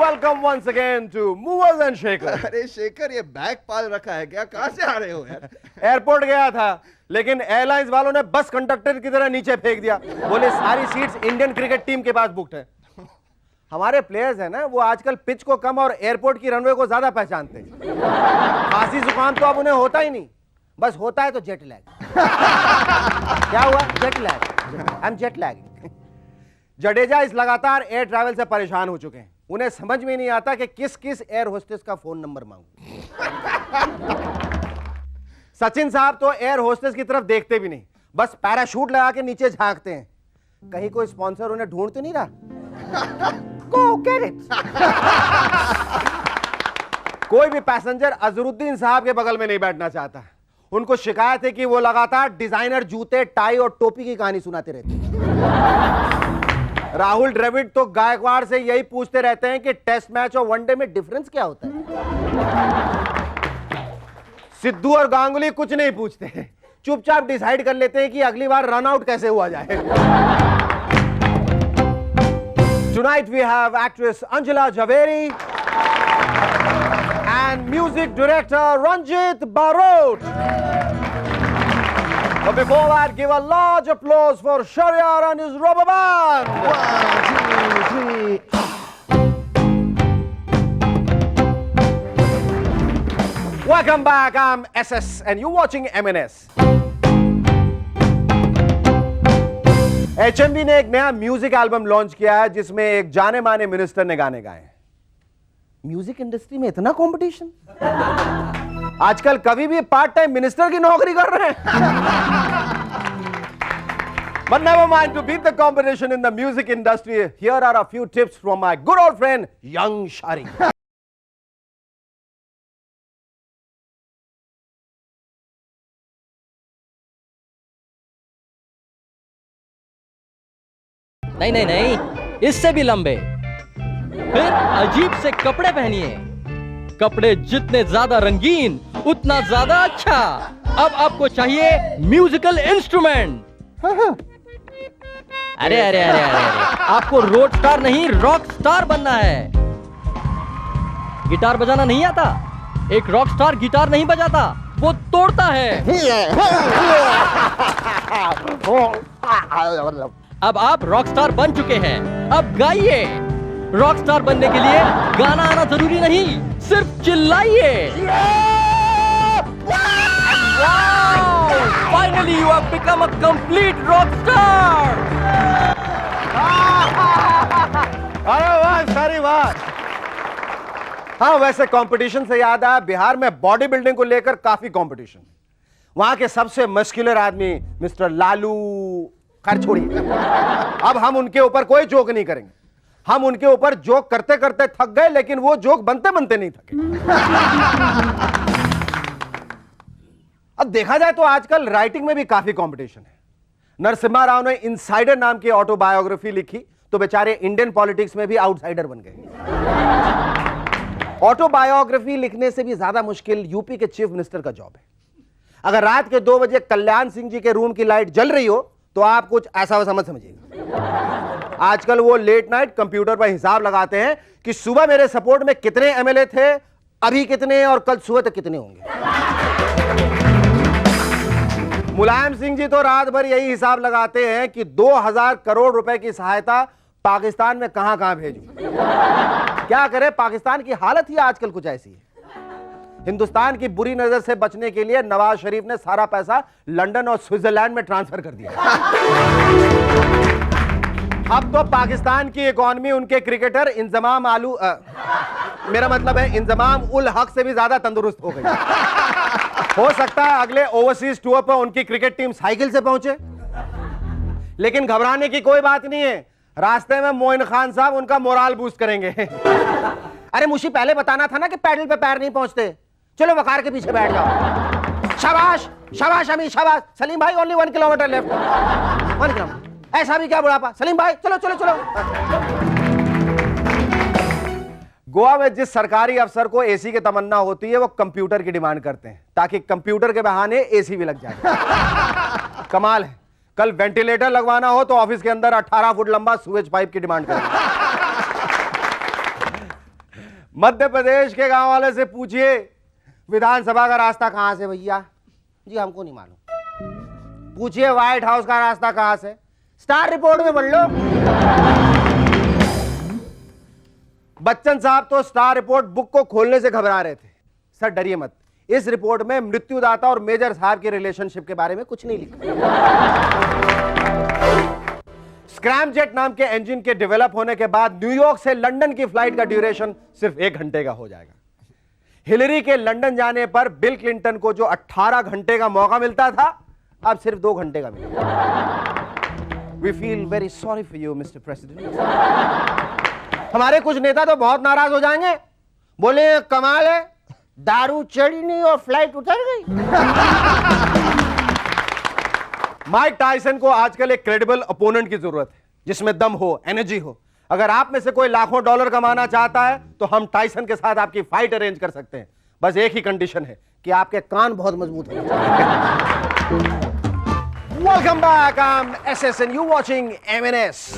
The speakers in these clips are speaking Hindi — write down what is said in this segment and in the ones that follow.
welcome once again to Movers and Shakers. अरे शेखर, ये बैग पाल रखा है क्या? कहां से आ रहे हो यार? एयरपोर्ट गया था, लेकिन एयरलाइंस वालों ने बस कंडक्टर की तरह नीचे फेंक दिया। बोले सारी सीट्स इंडियन क्रिकेट टीम के पास बुकड है। हमारे प्लेयर्स हैं ना, वो आजकल पिच को कम और एयरपोर्ट की रनवे को ज्यादा पहचानते हैं। खांसी जुकाम तो अब उन्हें होता ही नहीं, बस होता है तो जेट लैग। क्या हुआ? Jet lag. I am jet lagging. Jadeja इस लगातार एयर ट्रैवल से परेशान हो चुके हैं। उन्हें समझ में नहीं आता कि किस किस एयर होस्टेस का फोन नंबर मांगूं। सचिन साहब तो एयर होस्टेस की तरफ देखते भी नहीं, बस पैराशूट लगा के नीचे झांकते हैं। कहीं कोई स्पॉन्सर उन्हें ढूंढ तो नहीं रहा? Go get it. कोई भी पैसेंजर अजरुद्दीन साहब के बगल में नहीं बैठना चाहता। उनको शिकायत है कि वो लगातार डिजाइनर जूते, टाई और टोपी की कहानी सुनाते रहते हैं। राहुल द्रविड़ तो गायकवाड़ से यही पूछते रहते हैं कि टेस्ट मैच और वनडे में डिफरेंस क्या होता है। सिद्धू और गांगुली कुछ नहीं पूछते हैं, चुपचाप डिसाइड कर लेते हैं कि अगली बार रन आउट कैसे हुआ जाए। Tonight we have actress Anjala Javeri and music director Ranjit Barot. But before that, give a large applause for Sharyar and his rubber band. 1, 2, 3. Welcome back. I'm SS and you're watching MNS. HMV ने एक नया म्यूजिक एल्बम लॉन्च किया है जिसमें एक जाने माने मिनिस्टर ने गाने गाए। म्यूजिक इंडस्ट्री में इतना कंपटीशन? आजकल कभी भी पार्ट टाइम मिनिस्टर की नौकरी कर रहे हैं। But never mind, to beat the competition in the music industry, here are a few tips from my good old friend Young Shari. नहीं नहीं नहीं, इससे भी लंबे। फिर अजीब से कपड़े पहनिए। कपड़े जितने ज्यादा रंगीन उतना ज्यादा अच्छा। अब आपको चाहिए म्यूजिकल इंस्ट्रूमेंट। अरे अरे अरे अरे आपको रोड स्टार नहीं, रॉक स्टार बनना है। गिटार बजाना नहीं आता? एक रॉक स्टार गिटार नहीं बजाता, वो तोड़ता है। अब आप रॉक स्टार बन चुके हैं, अब गाइए। रॉक स्टार बनने के लिए गाना आना जरूरी नहीं, सिर्फ चिल्लाइए। Finally you have become a complete rock star. अरे वाह सारी बात। हाँ, वैसे कंपटीशन से याद आया, बिहार में बॉडी बिल्डिंग को लेकर काफी कंपटीशन। वहां के सबसे मस्कुलर आदमी मिस्टर लालू, खैर छोड़िए, अब हम उनके ऊपर कोई जोक नहीं करेंगे। हम उनके ऊपर जोक करते करते थक गए, लेकिन वो जोक बनते बनते नहीं थके। अब देखा जाए तो आजकल राइटिंग में भी काफी कंपटीशन है। नरसिम्हा राव ने इनसाइडर नाम की ऑटोबायोग्राफी लिखी तो बेचारे इंडियन पॉलिटिक्स में भी आउटसाइडर बन गए। ऑटोबायोग्राफी लिखने से भी ज्यादा मुश्किल यूपी के चीफ मिनिस्टर का जॉब है। अगर रात के 2 बजे कल्याण सिंह जी के रूम की लाइट जल रही हो तो आप कुछ ऐसा वैसा मत समझिएगा। आजकल वो लेट नाइट कंप्यूटर पर हिसाब लगाते हैं कि सुबह मेरे सपोर्ट में कितने एमएलए थे, अभी कितने और कल सुबह तक कितने होंगे। मुलायम सिंह जी तो रात भर यही हिसाब लगाते हैं कि 2000 करोड़ रुपए की सहायता पाकिस्तान में कहां कहां भेजूं। क्या करें, पाकिस्तान की हालत ही आजकल कुछ ऐसी है। हिंदुस्तान की बुरी नजर से बचने के लिए नवाज शरीफ ने सारा पैसा लंदन और स्विट्जरलैंड में ट्रांसफर कर दिया। अब तो पाकिस्तान की इकोनॉमी उनके क्रिकेटर इंजमाम मेरा मतलब है इंजमाम उल हक से भी ज्यादा तंदुरुस्त हो गई। हो सकता है अगले ओवरसीज टूर पर उनकी क्रिकेट टीम साइकिल से पहुंचे, लेकिन घबराने की कोई बात नहीं है। रास्ते में मोइन खान साहब उनका मोराल बूस्ट करेंगे। अरे मुझे पहले बताना था ना कि पैडल पे पैर नहीं पहुंचते। चलो वकार के पीछे बैठ जाओ। शाबाश शाबाश अमी शाबाश। सलीम भाई ओनली 1 किलोमीटर लेफ्ट। 1 किलोमीटर, ऐसा भी क्या बुढ़ापा। सलीम भाई चलो चलो चलो। गोवा में जिस सरकारी अफसर को एसी की तमन्ना होती है वो कंप्यूटर की डिमांड करते हैं ताकि कंप्यूटर के बहाने एसी भी लग जाए। कमाल है, कल वेंटिलेटर लगवाना हो तो ऑफिस के अंदर 18 फुट लंबा सुएज पाइप की डिमांड करेंगे। मध्य प्रदेश के गांव वाले से पूछिए विधानसभा का रास्ता कहां से भैया, जी हमको नहीं मालूम। पूछिए व्हाइट हाउस का रास्ता कहां से, स्टार रिपोर्ट में पढ़ लो। बच्चन साहब तो स्टार रिपोर्ट बुक को खोलने से घबरा रहे थे। सर डरिए मत, इस रिपोर्ट में मृत्युदाता और मेजर साहब के रिलेशनशिप के बारे में कुछ नहीं लिखा। स्क्रैमजेट नाम के इंजन के डेवलप होने के बाद न्यूयॉर्क से लंदन की फ्लाइट का ड्यूरेशन सिर्फ 1 घंटे का हो जाएगा। हिलरी के लंदन जाने पर बिल क्लिंटन को जो 18 घंटे का मौका मिलता था, अब सिर्फ 2 घंटे का मिलेगा। We feel very sorry for you Mr President. हमारे कुछ नेता तो बहुत नाराज हो जाएंगे, बोले कमाल है, दारू चढ़ी नहीं और फ्लाइट उतर गई। माइक टायसन को आजकल एक क्रेडिबल अपोनेंट की जरूरत है, जिसमें दम हो, एनर्जी हो। अगर आप में से कोई लाखों डॉलर कमाना चाहता है तो हम टायसन के साथ आपकी फाइट अरेंज कर सकते हैं। बस एक ही कंडीशन है कि आपके कान बहुत मजबूत होने चाहिए। Welcome back, I am SSN, you watching MNS.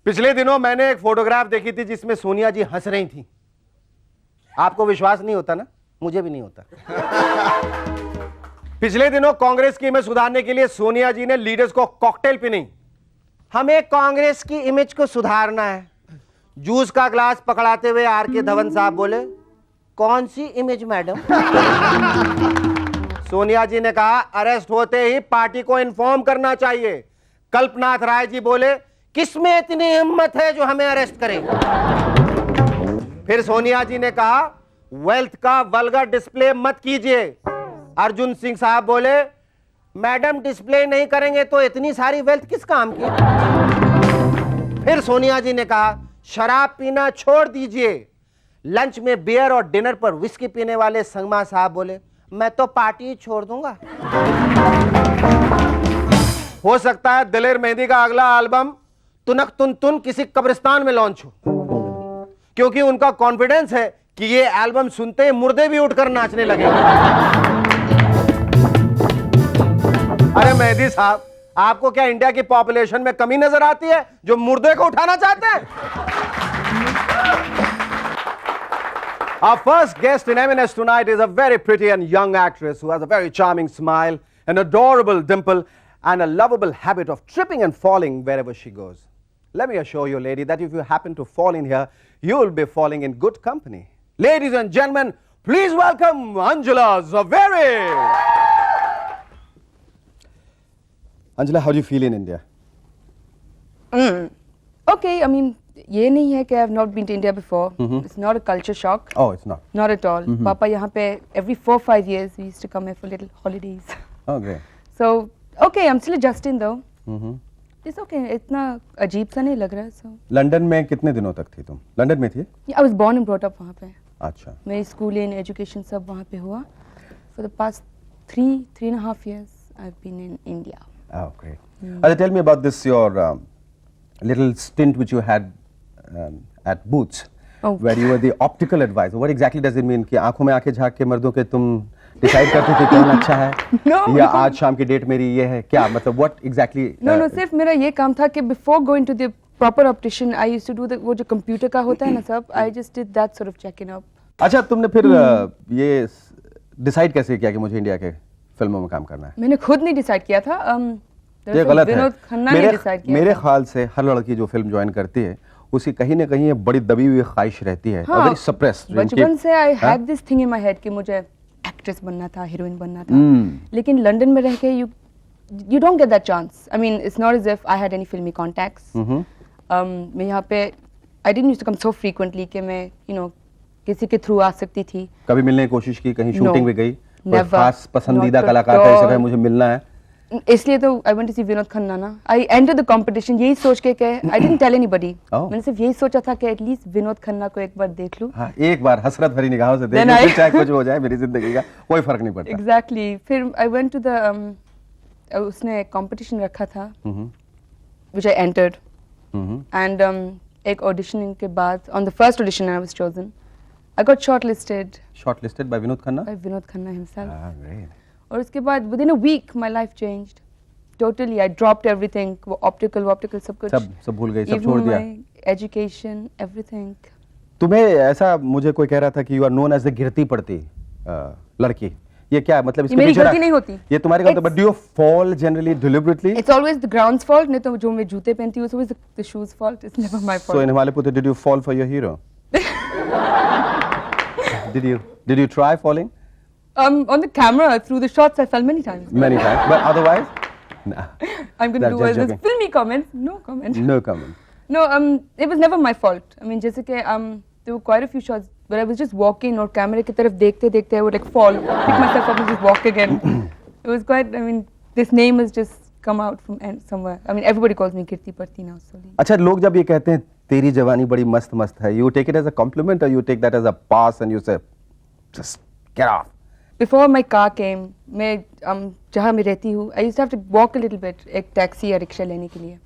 पिछले दिनों मैंने एक फोटोग्राफ देखी थी जिसमें सोनिया जी हंस रही थी। आपको विश्वास नहीं होता ना, मुझे भी नहीं होता। पिछले दिनों कांग्रेस की इमेज सुधारने के लिए सोनिया जी ने लीडर्स को कॉकटेल पिनी। हमें कांग्रेस की इमेज को सुधारना है। जूस का ग्लास पकड़ाते हुए आर के धवन साहब बोले, कौन सी इमेज मैडम? सोनिया जी ने कहा, अरेस्ट होते ही पार्टी को इन्फॉर्म करना चाहिए। कल्पनाथ राय जी बोले, किसमें इतनी हिम्मत है जो हमें अरेस्ट करे? फिर सोनिया जी ने कहा, वेल्थ का वल्गर डिस्प्ले मत कीजिए। अर्जुन सिंह साहब बोले, मैडम डिस्प्ले नहीं करेंगे तो इतनी सारी वेल्थ किस काम की? फिर सोनिया जी ने कहा, शराब पीना छोड़ दीजिए। लंच में बियर और डिनर पर विस्की पीने वाले संगमा साहब बोले, मैं तो पार्टी छोड़ दूंगा। हो सकता है दिलेर मेहंदी का अगला एल्बम तुनक तुन तुन किसी कब्रिस्तान में लॉन्च हो, क्योंकि उनका कॉन्फिडेंस है कि ये एल्बम सुनते ही मुर्दे भी उठकर नाचने लगेंगे। अरे मेहदी साहब, आपको क्या इंडिया की पॉपुलेशन में कमी नजर आती है जो मुर्दे को उठाना चाहते हैं? Our first guest in M&S tonight is a very pretty and young actress who has a very charming smile, an adorable dimple, and a lovable habit of tripping and falling wherever she goes. Let me assure you, lady, that if you happen to fall in here, you will be falling in good company. Ladies and gentlemen, please welcome Anjula Zaveri. Anjula, how do you feel in India? Okay, I mean, ये नहीं है कि I have not been to India before. It's not a culture shock. Oh, it's not. Not at all. पापा यहाँ पे every 4-5 years we used to come here for little holidays. Okay. So, okay, I'm still adjusting though. It's okay. इतना अजीब सा नहीं लग रहा है. So. लंदन में कितने दिनों तक थी तुम? लंदन में थी? I was born and brought up वहाँ पे. अच्छा. मेरी schooling, education सब वहाँ पे हुआ. For the past 3.5 years, I've been in India. Oh, great. Tell me about this, your little stint which you had at Boots, where you were the optical advisor. What exactly does it mean? कि आंखों में आंखें झाँक के मर्दों के तुम डिसाइड करते थे कौन अच्छा है? या आज शाम की डेट मेरी ये है, क्या मतलब? What exactly? No, सिर्फ मेरा ये काम था कि before going to the proper optician, I used to do the वो जो कंप्यूटर का होता है ना सब, I just did that sort of checking up. अच्छा, तुमने फिर ये डिसाइड कैसे किया कि मुझे इंडिया के फिल्मों में काम करना है? मैंने खुद नहीं डिसाइड किया था. ये गलत है. विनोद खन्ना ने डिसाइड किया. मेरे ख्याल से हर लड़की जो फिल्म ज्वाइन करती है उसकी कहीं ना कहीं बड़ी दबी हुई ख्वाहिश रहती है. हाँ, सप्रेस्ड. बचपन से I had this thing in my head कि मुझे एक्ट्रेस बनना था, हीरोइन बनना था. लेकिन लंदन में रह के you don't get that chance. I mean, it's not as if I had any filmy contacts. मैं यहाँ पे I didn't used to come so frequently कि मैं किसी के थ्रू आ सकती थी. कभी मिलने की कोशिश की? कहीं शूटिंग में गई? Never. खास पसंदीदा कलाकार का ऐसा है मुझे मिलना है? इसलिए तो I went to see Vinod Khanna ना. I entered the competition यही सोच के I didn't tell anybody. मैंने सिर्फ यही सोचा था कि at least विनोद खन्ना को एक बार देख लूं. हाँ, एक बार हसरत भरी निगाहों से देख लूं, फिर चाहे कुछ हो जाए मेरी जिंदगी का कोई फर्क नहीं पड़ता. Exactly. फिर I went to the उसने competition रखा था, which I entered. And एक audition के बाद on the first audition I was chosen. I got shortlisted. Shortlisted by Vinod Khanna? By Vinod Khanna himself. Ah, great. और उसके बाद within a week my life changed. totally. I dropped everything. वो optical सब कुछ. सब भूल गई, सब Even छोड़ दिया. my education, everything. तुम्हें ऐसा मुझे कोई कह रहा था कि you are known as the गिरती पड़ती लड़की. ये क्या मतलब इसके मेरी पीछे गलती नहीं होती. ये तुम्हारी गलती. But do you fall generally deliberately? It's always the ground's fault. नहीं तो जो मैं जूते पहनती हूँ, it's always the shoes' fault. It's never my fault. So in Himalaya, did you fall for your hero? Did you try falling? On the camera, through the shots, I fell many times. Many times, but otherwise, nah. I'm going to That's do all just this joking. filmy comments. No comment. No comment. No, it was never my fault. I mean, जैसे कि there were quite a few shots where I was just walking और कैमरे की तरफ देखते I would like fall, pick myself up and just walk again. It was quite. I mean, this name has just come out from somewhere. I mean, everybody calls me Kirti Parti now. So. अच्छा, लोग जब ये कहते हैं तेरी जवानी बड़ी मस्त मस्त है, you take it as a compliment or you take that as a pass and you say, just get off. Before my car came, मैं जहाँ मैं रहती हूँ, I used to have to walk a little bit एक टैक्सी या रिक्शा लेने के लिए.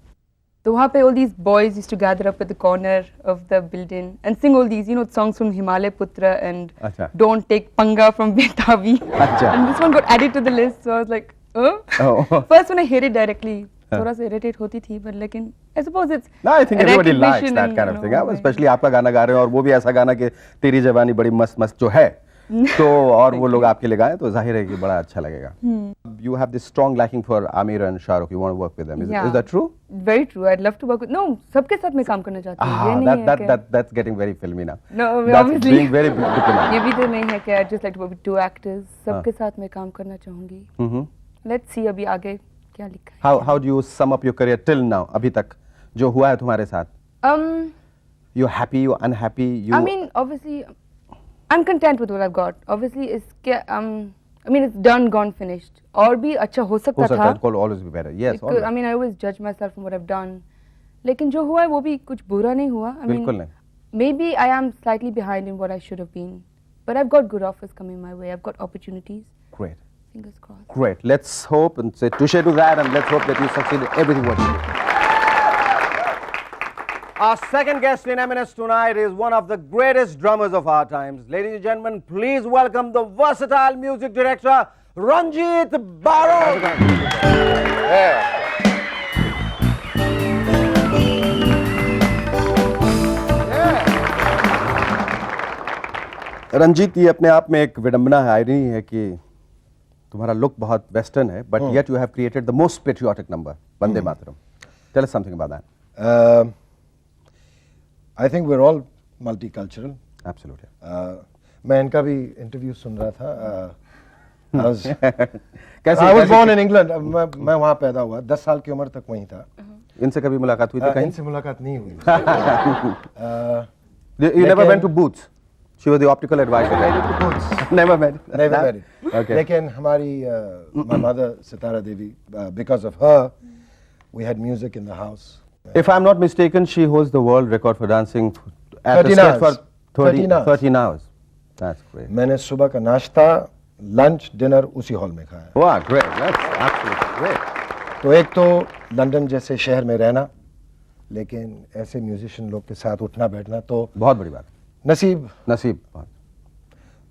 तो वहाँ पे all these boys used to gather up at the corner of the building and sing all these, you know, songs from Himalaya Putra and अच्छा. Don't Take Panga from Betavi. अच्छा. And this one got added to the list, so I was like, Oh. First when I heard it directly, थोड़ा सा irritate होती थी, but लेकिन I suppose it's No, I think everybody likes recognition that and, kind you of thing. know, Especially आपका गाना गा रहे हो और वो भी ऐसा गाना कि तेरी जवानी बड़ी मस्त मस्त जो है, तो और वो लोग आपके लिए गाएं तो जाहिर है कि बड़ा अच्छा लगेगा. You have this strong liking for Aamir and Shah Rukh. You want to work with them. Is that true? Very true. I'd love to work with. No, सबके साथ मैं काम करना चाहती हूँ. ये नहीं है कि That's getting very filmy now. No, That's obviously. being very diplomatic. ये भी तो नहीं है कि I'd just like to work with two actors. सबके साथ मैं काम करना चाहूँगी. Let's see अभी आगे क्या लिखा है. How do you sum up your career till now? अभी तक जो हुआ है तुम्हारे साथ? You're happy, you're unhappy, you. I mean, obviously, I'm content with what I've got. Obviously, I mean, it's done, gone, finished. और भी अच्छा हो सकता था. It could always be better. Yes. It could, I mean, I always judge myself from what I've done. लेकिन जो हुआ है वो भी कुछ बुरा नहीं हुआ. I mean, बिल्कुल नहीं. maybe I am slightly behind in what I should have been, but I've got good offers coming my way. I've got opportunities. Great. Fingers crossed. Great. Let's hope and say touche to that, and let's hope that you succeed in everything what you do. Our second guest in Eminence tonight is one of the greatest drummers of our times. Ladies and gentlemen, please welcome the versatile music director, Ranjit Baro. Ranjit, ये अपने आप में एक विडंबना है, आयरनी है कि तुम्हारा लुक बहुत वेस्टर्न है, but yet you have created the most patriotic number, Vande Mataram. Tell us something about that. I think we're all multicultural. Absolutely. मैं इनका भी इंटरव्यू सुन रहा था. कैसे? I was born in England. मैं वहाँ पैदा हुआ. 10 साल की उम्र तक वहीं था. इनसे कभी मुलाकात हुई थी कहीं? इनसे मुलाकात नहीं हुई. You never went to Boots? She was the optical advisor. Never met. Never married. Okay. लेकिन हमारी my mother Sitara Devi, because of her, we had music in the house. If I'm not mistaken, she holds the world record for dancing at 13 a stage hours. for 13 hours. That's great. मैंने सुबह का नाश्ता, लंच, डिनर उसी हॉल में खाया. Wow, great. That's absolutely great. तो एक तो लंदन जैसे शहर में रहना, लेकिन ऐसे म्यूजिशियन लोग के साथ उठना बैठना तो बहुत बड़ी बात. नसीब. बहुत.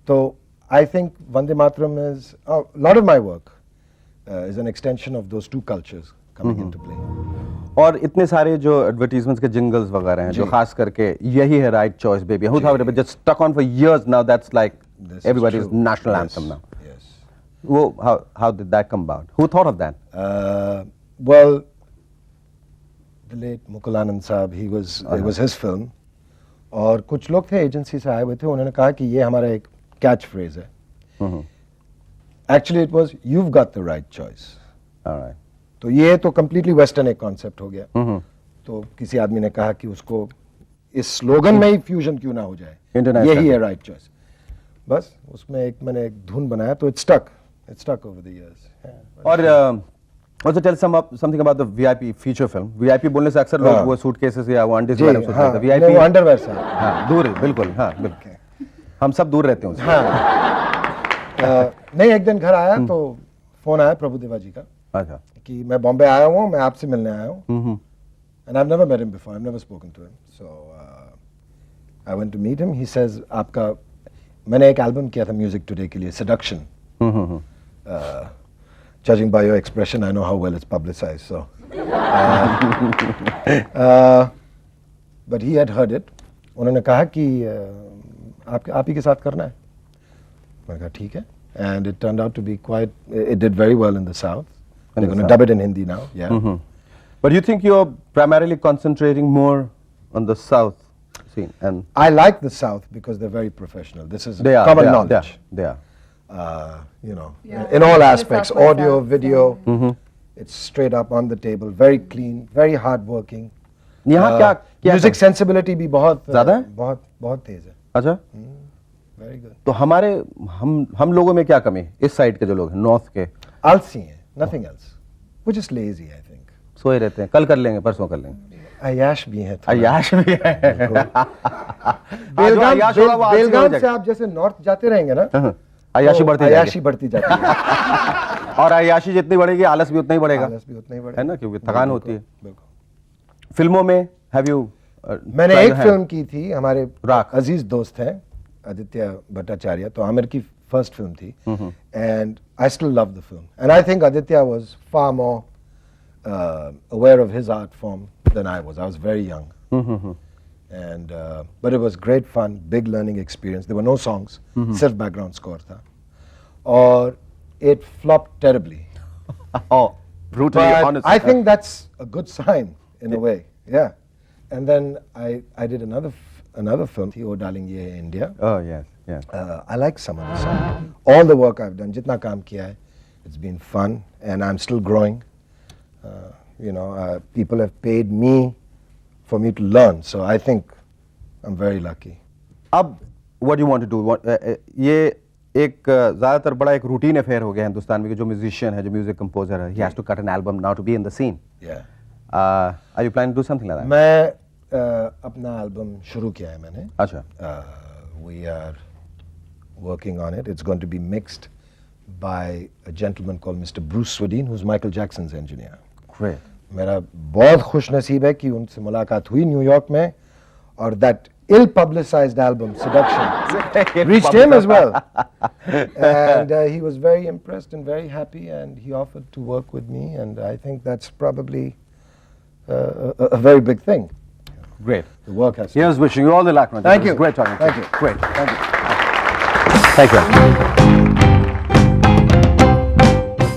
तो I think Vande Mataram is a lot of my work is an extension of those two cultures coming into play. और इतने सारे जो एडवर्टीजमेंट्स के जिंगल्स वगैरह हैं जो खास करके यही है right choice baby, who thought it just stuck on for years now, that's like This is everybody's true. national Yes, anthem now. Yes. वो how did that come about? Who thought of that? Well, the late Mukul Anand Saab, it was his film. और कुछ लोग थे एजेंसी से आए हुए थे, उन्होंने कहा कि ये हमारा एक कैच फ्रेज है. Actually, it was you've got the right choice. All right. तो ये तो completely western एक कॉन्सेप्ट हो गया. तो किसी आदमी ने कहा कि उसको इस स्लोगन में ही फ्यूजन क्यों ना हो जाए, यही है राइट चॉइस. बस उसमें मैंने एक धुन बनाया तो it stuck over the years. और also tell something about the VIP feature film. VIP बोलने से अक्सर लोग वो सूटकेसेस या वो अंडे वगैरह सोचते हैं. VIP वो अंडरवेयर सा. हाँ, दूर है बिल्कुल. हाँ, बिल्कुल. हम सब दूर रहते हैं उससे. हाँ. नहीं, एक दिन घर आया तो फोन आया प्रभुदेवा जी का. अच्छा. कि मैं बॉम्बे आया हूँ, मैं आपसे मिलने आया हूँ. And I've never met him before. I've never spoken to him. So I went to meet him. He says, मैंने एक एल्बम किया था म्यूजिक टुडे के लिए, Seduction. judging by your expression, I know how well it's publicized. So, but he had heard it. उन्होंने कहा कि आप ही के साथ करना है. मैंने कहा ठीक है. And it turned out to be quite. It did very well in the South. They're going to dub it in Hindi now. Yeah. But you think you're primarily concentrating more on the South scene? And I like the South because they're very professional. This is they are common they are, knowledge. They are. You know, Yeah. in all It's aspects, South by audio, South, video, it's straight up on the table, very clean, very hardworking. यहाँ क्या म्यूजिक सेंसिबिलिटी भी बहुत ज़्यादा है? बहुत तेज है. अच्छा वेरी गुड. तो हमारे हम लोगों में क्या कमी है इस साइड के जो लोग हैं नॉर्थ के आलसी हैं, nothing else. We're just lazy, I think. सोए रहते हैं कल कर लेंगे परसों कर लेंगे अयाश भी है. अयाश भी है बेलगाम अयाश होगा वो आलसी हो बेलगाम से जाएगा। आप जैसे नॉर्थ जाते रहेंगे ना, अयाशी तो बढ़ती अयाशी जाएगी बढ़ती जाती है. और अयाशी जितनी बढ़ेगी आलस भी उतना ही बढ़ेगा आलस भी उतना ही बढ़ेगा. है ना क्योंकि थकान होती है. बिल्कुल. फिल्मों में हैव यू मैंने एक फिल्म की थी, हमारे राख। अजीज दोस्त हैं आदित्य भट्टाचार्य, तो आमिर की फर्स्ट फिल्म थी, and I still love the film, and I think Aditya was far more aware of his art form than I was very young, and but it was great fun, big learning experience. There were no songs, सिर्फ बैकग्राउंड स्कोर था, और it flopped terribly. brutally But honest. I think that's a good sign in a way. Yeah. And then I did another film, Oh Darling Ye Hai India. Oh yes, yes. I like some of the songs. All the work I've done, jitna kaam kiya hai, it's been fun, and I'm still growing. You know, people have paid me for me to learn, so I think I'm very lucky. अब what do you want to do? ये एक ज़्यादातर बड़ा एक रूटीन अफेयर हो गया हिंदुस्तान में कि जो म्यूजिशियन है, जो म्यूजिक कंपोजर है, he has to cut an album now to be in the scene. Yeah. Are you planning to do something like that? मैं अपना एल्बम शुरू किया है मैंने. अच्छा. We are working on it. It's going to be mixed by a gentleman called Mr. Bruce Swedien, who's Michael Jackson's engineer. Great. मेरा बहुत खुश नसीब है कि उनसे मुलाकात हुई न्यूयॉर्क में, और that ill-publicized album, Seduction, reached him as well. And he was very impressed and very happy, and he offered to work with me, and I think that's probably a very big thing. Great. The work has to. Here's wishing you all the luck. Ranjit. Thank It was you. Great talking to Thank you. you. Great. Thank you. Thank you.